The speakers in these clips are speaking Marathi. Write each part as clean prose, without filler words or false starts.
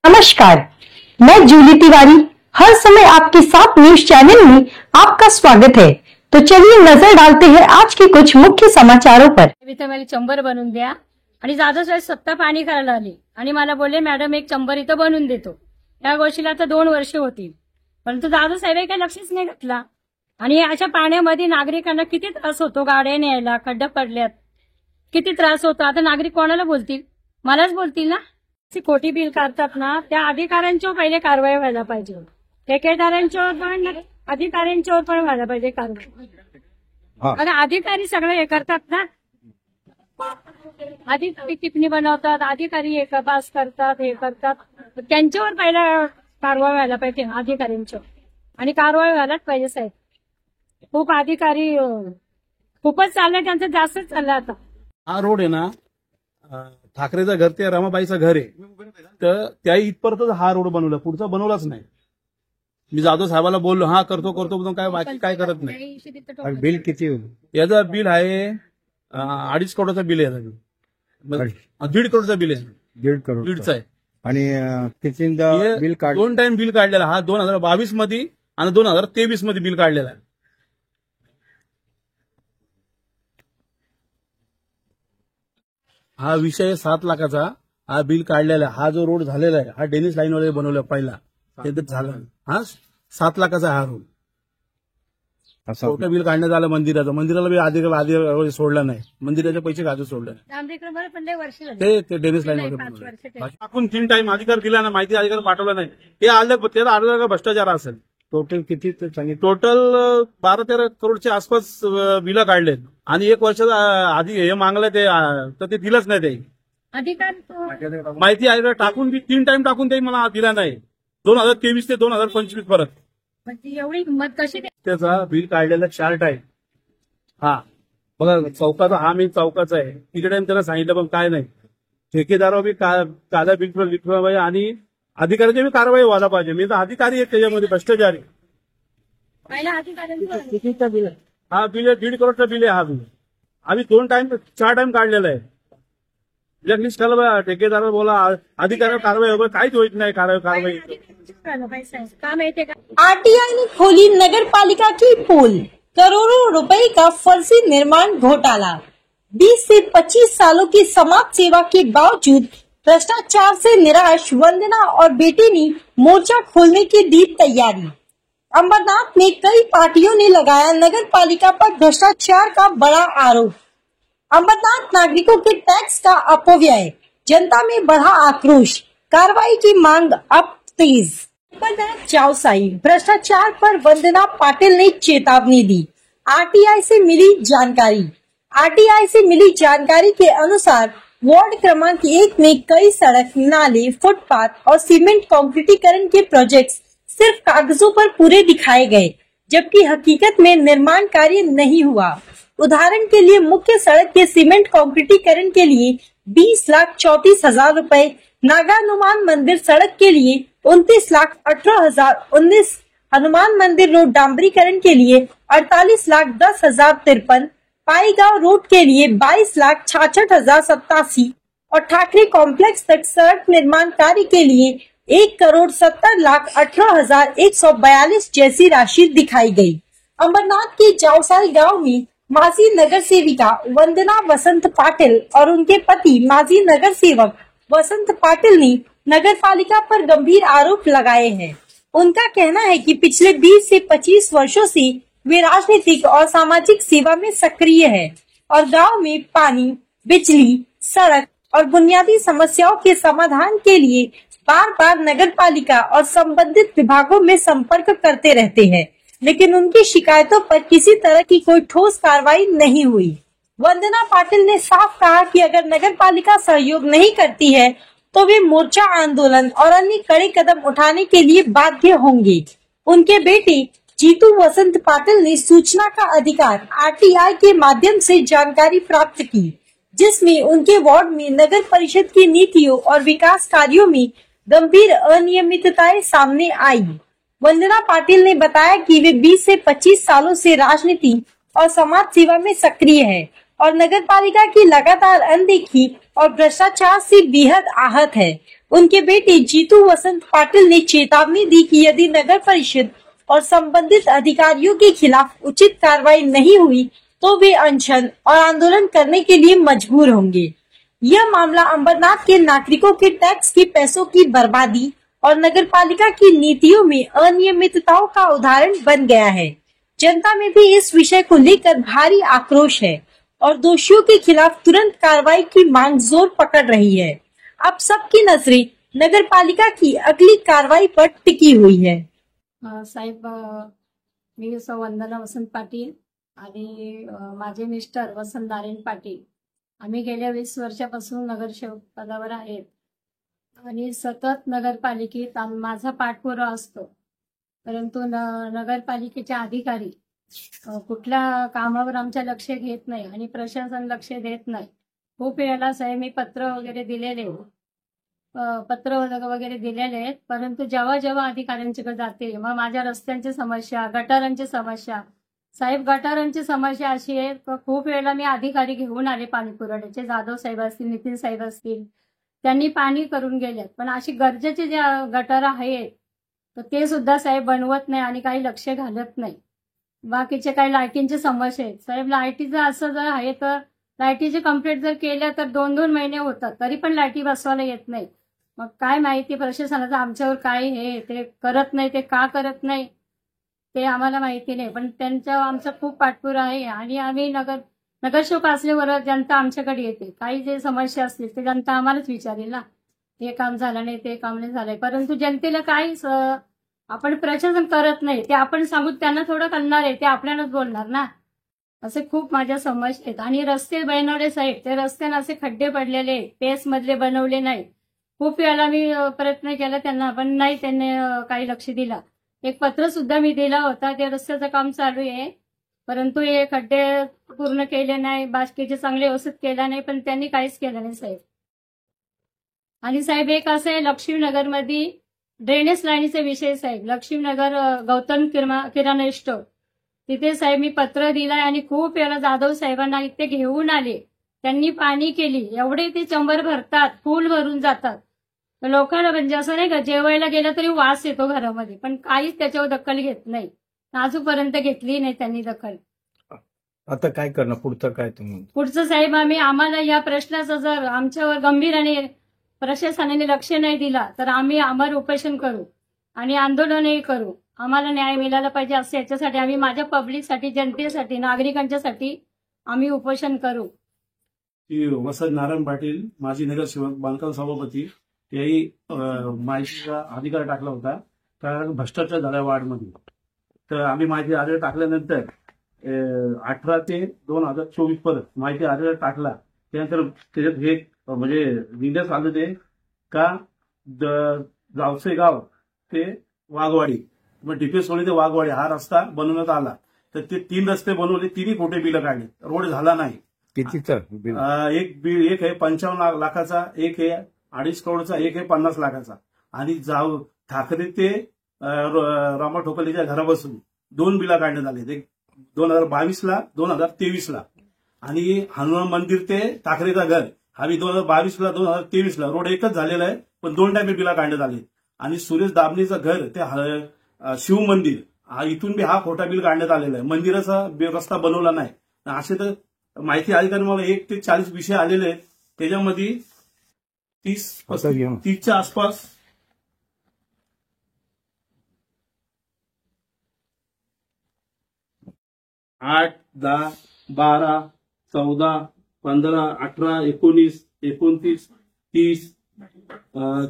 नमस्कार, मैं जूली तिवारी हर समय आपके साथ न्यूज चैनल में आपका स्वागत है। तो चलिए नजर डालते हैं आज के कुछ मुख्य समाचारों पर। इथे मला चंबर बनवून द्या आणि जाधव साहेब स्वतः पाणी करायला आले आणि मला बोलले मॅडम एक चंबर इथं बनवून देतो। या गोष्टीला आता 2 वर्ष होतील, परंतु जाधव साहेब काही लक्षच नाही घातला आणि अशा पाण्यामध्ये नागरिकांना किती त्रास होतो, गाड्या न्यायला खड्डे पडल्यात, किती त्रास होतो। आता नागरिक कोणाला बोलतील? मलाच बोलतील ना। खोटी बिल काढतात ना, त्या अधिकाऱ्यांच्यावर पहिले कारवाई व्हायला पाहिजे, ठेकेदारांच्यावर पण अधिकाऱ्यांच्यावर पण व्हायला पाहिजे कारवाई। आणि अधिकारी सगळे हे करतात ना, अधिकारी टिप्पणी बनवतात, अधिकारी हे पास करतात, हे करतात, त्यांच्यावर पहिला कारवाई व्हायला पाहिजे अधिकाऱ्यांच्यावर, आणि कारवाई व्हायलाच पाहिजे साहेब। खूप अधिकारी खूपच चाललंय, त्यांचं जास्तच चाललंय आता। हा रोड आहे ना, ठाकरेचं घर ते रमाबाईचं घर आहे, तर त्या इथपर्यंत हा रोड बनवला, पुढचा बनवलाच नाही। मी जाधव साहेबाला बोललो, हा करतो करतो, काय बाकी काय करत नाही। बिल किती होईल? याचं बिल आहे 2.5 करोडचं बिल आहे, 1.5 करोडचं बिल आहे, 1.5 करोड दीडचं आहे। आणि कितींदा बिल काढ? 2 टाइम बिल काढलेला, हा 2022 मध्ये आणि 2023 मध्ये बिल काढलेला आहे। हा विषय 7 लाखाचा, हा बिल काढलेला आहे। हा जो रोड झालेला आहे, हा डेनिस लाईन वाले बनवला पहिला, ते झालं, हा 7 लाखाचा हा रोड। छोटं बिल काढण्यात आलं मंदिराला बी आधी सोडला नाही, मंदिराचे पैसे गाजू सोडले ते डेनिस लाईन मध्ये टाकून 3 टाइम अधिकार दिला ना, माहिती अधिकार पाठवला नाही, हे आलं त्याचा अर्धा भ्रष्टाचार असेल। टोटल किती सांगितलं? टोटल 12-13 करोडच्या आसपास बिलं काढले, आणि 1 वर्षाचा आधी हे मागलं ते, तर ते दिलंच नाही ते अधिकार। माहिती आहे टाकून 3 टाइम टाकून ते मला दिला नाही, 2023 ते 2025 परत। एवढी हिंमत कशी? त्याचा बिल काढलेला 4 टाइम। हा बघा, चौकाचा हा मी चौकाचा आहे, तिकडे टाइम त्याला सांगितलं पण काय नाही। ठेकेदारावर बी कायदा बिल पाहिजे आणि अधिकाऱ्याची बी कारवाई व्हायला पाहिजे। मी तर अधिकारी आहे त्याच्यामध्ये भ्रष्टाचारी। कितीचं बिल? हा बिल 1.5 करोडचं बिल आहे। हा बिल आम्ही 4 टाइम काढलेला आहे। ब्लॅकलिस्ट केलं, ठेकेदार बोला, अधिकाऱ्यावर कारवाई वगैरे काहीच होत नाही, कारवाई। आरटीआई ने खोली नगर पालिका की पोल, करोड़ों रुपए का फर्जी निर्माण घोटाला। 20 से 25 सालों की समाज सेवा के बावजूद भ्रष्टाचार से निराश वंदना और बेटे ने मोर्चा खोलने की दी तैयारी। अंबरनाथ में कई पार्टियों ने लगाया नगर पालिका पर भ्रष्टाचार का बड़ा आरोप। अंबरनाथ नागरिकों के टैक्स का अपव्यय, जनता में बढ़ा आक्रोश, कार्रवाई की मांग अब तेज। अंबरनाथ चावसाई भ्रष्टाचार पर वंदना पाटिल ने चेतावनी दी। आरटीआई से मिली जानकारी के अनुसार वार्ड क्रमांक 1 में कई सड़क, नाले, फुटपाथ और सीमेंट कंक्रीटीकरण के प्रोजेक्ट्स सिर्फ कागजों पर पूरे दिखाए गए, जबकि हकीकत में निर्माण कार्य नहीं हुआ। उदाहरण के लिए मुख्य सड़क के सीमेंट कंक्रीटीकरण के लिए 20,34,000 रुपए, नागा हनुमान मंदिर सड़क के लिए 29,18,019, हनुमान मंदिर रोड डांबरीकरण के लिए 48,10,053, पाईगांव रोड के लिए 22,66,087 और ठाकरे कॉम्प्लेक्स तक सड़क निर्माण कार्य के लिए 1,70,18,142 जैसी राशि दिखाई गई। अंबरनाथ के जावसाई गांव में माजी नगर सेविका वंदना वसंत पाटिल और उनके पति माजी नगर सेवक वसंत पाटिल ने नगर पालिका पर गंभीर आरोप लगाए हैं। उनका कहना है कि पिछले 20 से 25 वर्षों से वे राजनीतिक और सामाजिक सेवा में सक्रिय है और गांव में पानी, बिजली, सड़क और बुनियादी समस्याओं के समाधान के लिए बार बार नगर पालिका और संबंधित विभागों में संपर्क करते रहते हैं, लेकिन उनकी शिकायतों पर किसी तरह की कोई ठोस कार्रवाई नहीं हुई। वंदना पाटिल ने साफ कहा कि अगर नगर पालिका सहयोग नहीं करती है तो वे मोर्चा आंदोलन और अन्य कड़े कदम उठाने के लिए बाध्य होंगे। उनके बेटे जीतू वसंत पाटिल ने सूचना का अधिकार आरटीआई के माध्यम से जानकारी प्राप्त की, जिसमें उनके वार्ड में नगर परिषद की नीतियों और विकास कार्यों में गंभीर अनियमितताएं सामने आई। वंदना पाटिल ने बताया कि वे 20 से 25 सालों से राजनीति और समाज सेवा में सक्रिय है और नगर पालिका की लगातार अनदेखी और भ्रष्टाचार से बेहद आहत है। उनके बेटे जीतू वसंत पाटिल ने चेतावनी दी कि यदि नगर परिषद और संबंधित अधिकारियों के खिलाफ उचित कार्रवाई नहीं हुई तो वे अनशन और आंदोलन करने के लिए मजबूर होंगे। यह मामला अंबरनाथ के नागरिकों के टैक्स के पैसों की बर्बादी और नगरपालिका की नीतियों में अनियमितताओं का उदाहरण बन गया है। जनता में भी इस विषय को लेकर भारी आक्रोश है और दोषियों के खिलाफ तुरंत कार्रवाई की मांग जोर पकड़ रही है। अब सबकी नजरें नगरपालिका की अगली कार्रवाई पर टिकी हुई है। साहेब, मी वंदना वसंत पाटील आणि माझे मिस्टर वसंत नारायण पाटील, आम्ही गेल्या 20 वर्षापासून नगरसेवक पदावर आहेत आणि सतत नगरपालिकेत माझा पाठपुरावा असतो, परंतु नगरपालिकेचे अधिकारी कुठल्या कामावर आमच्या लक्ष घेत नाही आणि प्रशासन लक्ष देत नाही। खूप वेळेला साहेब मी पत्र वगैरे दिलेले आहेत, परंतु जेव्हा जेव्हा अधिकाऱ्यांच्याकडे जाते मग माझ्या रस्त्यांची समस्या, गटारांची समस्या, साहेब गटारांची समस्या अशी आहे की खूप वेळेला मी अधिकारी घेऊन आले पाणी पुरवठ्याचे, जाधव साहेब असतील, नितीन साहेब असतील, त्यांनी पाणी करून गेलेत, पण अशी गरजेचे जे गटार आहेत तर ते सुद्धा साहेब बनवत नाही आणि काही लक्ष घालत नाही। बाकीचे काही लाईटींची समस्या आहेत साहेब, लाईटीचं असं जर आहे तर लाईटीची कंप्लेंट जर केल्या तर 2-2 महिने होतात तरी पण लाईटी बसवायला येत नाही। मग काय माहिती प्रशासनाचं आमच्यावर काय हे ते करत नाही, ते का करत नाही ते आम्हाला माहिती नाही, पण त्यांच्या आमचा खूप पाठपुरावा आहे आणि आम्ही नगरसेवक असल्यावर जनता आमच्याकडे येते, काही जे समस्या असतील ते जनता आम्हालाच विचारेल ना, हे काम झालं नाही, ते काम नाही झालंय, परंतु जनतेला काही आपण प्रशासन करत नाही, ते आपण सांगू त्यांना थोडं करणार आहे, ते आपल्यालाच बोलणार ना। असे खूप माझ्या समस्या आहेत आणि रस्ते बनवले साहेब, ते रस्त्याने असे खड्डे पडलेले, पेस मधले बनवले नाही। खूप वेळेला मी प्रयत्न केला त्यांना, पण नाही त्यांनी काही लक्ष दिला। एक पत्र सुद्धा मी दिला होता, ते रस्त्याचं काम चालू आहे, परंतु हे खड्डे पूर्ण केले नाही, बाकीचे चांगले व्यवस्थित केला नाही, पण त्यांनी काहीच केलं नाही साहेब। आणि साहेब एक असं आहे, लक्ष्मीनगरमध्ये ड्रेनेज लाईनीचे विषय साहेब, लक्ष्मीनगर गौतम किराणा स्टोर तिथे साहेब मी पत्र दिलाय आणि खूप वेळा जाधव साहेबांना इथे घेऊन आले, त्यांनी पाणी केली, एवढे ते चंबर भरतात, फुल भरून जातात, लोकांना म्हणजे असं नाही का जेवायला गेलं तरी वास येतो घरामध्ये, पण काहीच त्याच्यावर दखल घेत नाही, अजूनपर्यंत घेतली नाही त्यांनी दखल। आता काय करणार, पुढचं काय तुम्ही? पुढचं साहेब आम्हाला या प्रश्नाचं जर आमच्यावर गंभीर प्रशासनाने लक्ष नाही दिला तर आम्ही अमर उपोषण करू आणि आंदोलनही करू। आम्हाला न्याय मिळाला पाहिजे असं याच्यासाठी आम्ही माझ्या पब्लिकसाठी, जनतेसाठी, नागरिकांच्यासाठी आम्ही उपोषण करू। वसंत नारायण पाटील, माजी नगरसेवक, बांधकाम सभापती, याही माहितीचा अधिकार टाकला होता कारण भ्रष्टाचार झाला वार्डमध्ये, तर आम्ही माहिती अधिकार टाकल्यानंतर 18 ते 2024 परत माहिती अधिकार टाकला, त्यानंतर त्याच्यात हे म्हणजे निर्देश आले ते का जावसे गाव ते वाघवाडी, मग डीपीएस सोळी ते वाघवाडी हा रस्ता बनवण्यात आला, तर ते 3 रस्ते बनवले, 3 खोटे बिलं काढले, रोड झाला नाही। कितीचं बिल? एक आहे 55 लाखाचा, एक आहे 2.5 करोडचा, एक आहे 50 लाखाचा, आणि ठाकरे ते रामा ठोकलेच्या घरापासून 2 बिला काढण्यात आले, एक 2022ला, 2023ला, आणि हनुमान मंदिर ते ठाकरेचा घर हा 2022ला, 2023ला रोड एकच झालेला आहे, पण 2 टाइम बिला काढण्यात आले, आणि सुरेश दाबणीचं घर ते शिव मंदिर इथून बी हा खोटा बिल काढण्यात आलेला आहे, मंदिराचा रस्ता बनवला नाही। असे तर माहिती अधिकारी मला 1 ते 40 विषय आलेले आहेत, त्याच्यामध्ये 30च्या आसपास आठ, 10, 12, 14, 15, 18, 19, 29, 30,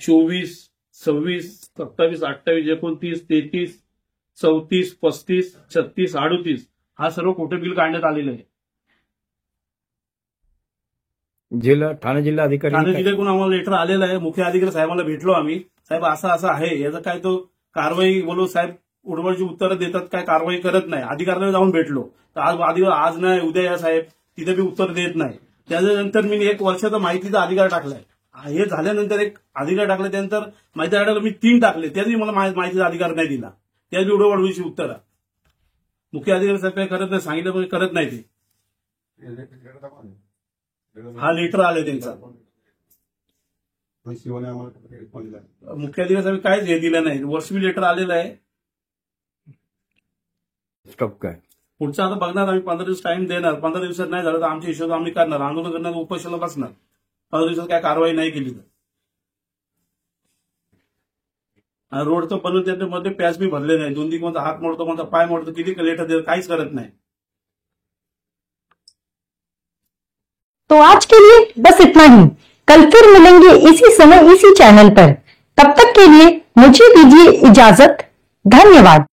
24, 26, 27, 28, 29, 33, 34, 35, 36, 38 हा सर्व खोटे बिल काढण्यात आलेलं आहे। ठाणे जिल्हा अधिकारी जिल्ह्याकडून आम्हाला लेटर आलेलं आहे, मुख्य अधिकारी साहेबांना भेटलो आम्ही, साहेब असं आहे, याचं काय तो कारवाई बोलू, साहेब उडवडची उत्तरं देतात, काय कारवाई करत नाही। अधिकाऱ्याला जाऊन भेटलो तर आज नाही उद्या या साहेब, तिथे बी उत्तर देत नाही। त्याच्यानंतर मी 1 वर्षाचा माहितीचा अधिकार टाकलाय, हे झाल्यानंतर एक अधिकार टाकला, त्यानंतर माहिती अधिकार मी 3 टाकले, त्यातही मला माहितीचा अधिकार नाही दिला, त्यात बी उडवडवीची उत्तरं मुख्य अधिकारी साहेब काय करत नाही, सांगितलं पण करत नाही ते। हा लेटर आले त्यांचा। मुख्याधिकारी काहीच हे दिलं नाही. वर्षवी लेटर आलेलं आहे. स्टॉप काय पुढचं आता बघणार आम्ही. 15 दिवस टाइम देणार. 15 दिवसात नाही झालं तर आमच्या हिशोब आम्ही करणार. आंदोलन करणार, उपोषणाला बसणार. 15 दिवसात काय कारवाई नाही केली तर. रोड तर बनवून त्याच्यामध्ये पॅच बी भरले नाही. 2 कोणता हात मोडतो, कोणता पाय मोडतो, किती लेटर देत, काहीच करत नाही. तो आज के लिए बस इतना ही. कल फिर मिलेंगे इसी समय इसी चैनल पर. तब तक के लिए मुझे दीजिए इजाजत. धन्यवाद.